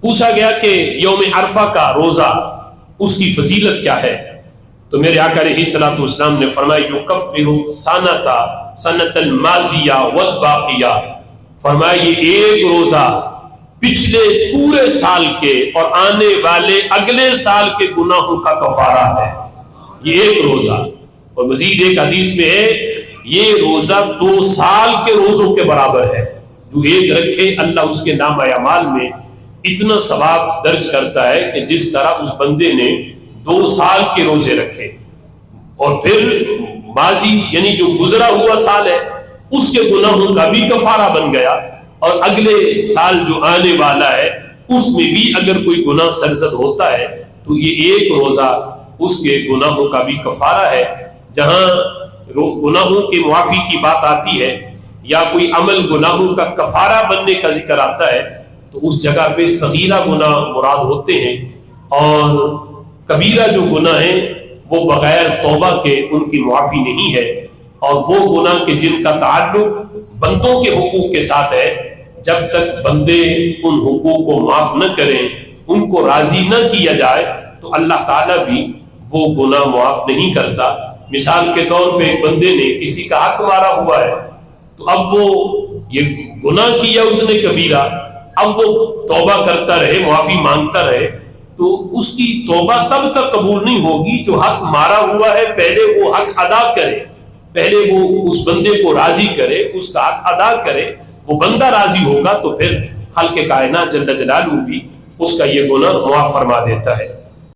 پوچھا گیا کہ یوم عرفہ کا روزہ اس کی فضیلت کیا ہے؟ تو میرے آقا علیہ الصلوۃ والسلام نے فرمایا یکفر سنۃ الماضیہ والباقیہ، فرمایا یہ ایک روزہ پچھلے پورے سال کے اور آنے والے اگلے سال کے گناہوں کا کفارہ ہے، یہ ایک روزہ۔ اور مزید ایک حدیث میں ہے یہ روزہ 2 سال کے روزوں کے برابر ہے، جو ایک رکھے اللہ اس کے نام اعمال میں اتنا ثواب درج کرتا ہے کہ جس طرح اس بندے نے 2 سال کے روزے رکھے۔ اور پھر ماضی یعنی جو گزرا ہوا سال ہے اس کے گناہوں کا بھی کفارہ بن گیا، اور اگلے سال جو آنے والا ہے اس میں بھی اگر کوئی گناہ سرزد ہوتا ہے تو یہ ایک روزہ اس کے گناہوں کا بھی کفارہ ہے۔ جہاں گناہوں کے معافی کی بات آتی ہے یا کوئی عمل گناہوں کا کفارہ بننے کا ذکر آتا ہے تو اس جگہ پہ صغیرہ گناہ مراد ہوتے ہیں، اور کبیرہ جو گناہ ہیں وہ بغیر توبہ کے ان کی معافی نہیں ہے۔ اور وہ گناہ کے جن کا تعلق بندوں کے حقوق کے ساتھ ہے، جب تک بندے ان حقوق کو معاف نہ کریں، ان کو راضی نہ کیا جائے تو اللہ تعالیٰ بھی وہ گناہ معاف نہیں کرتا۔ مثال کے طور پہ ایک بندے نے کسی کا حق مارا ہوا ہے، تو اب وہ یہ گناہ کیا اس نے کبیرہ، اب وہ توبہ کرتا رہے، معافی مانگتا رہے، تو اس کی توبہ تب تک قبول نہیں ہوگی جو حق مارا ہوا ہے پہلے وہ حق ادا کرے، پہلے وہ اس بندے کو راضی کرے، اس کا حق ادا کرے، وہ بندہ راضی ہوگا تو پھر خالق کائنات جل جلالہ بھی اس کا یہ گناہ معاف فرما دیتا ہے۔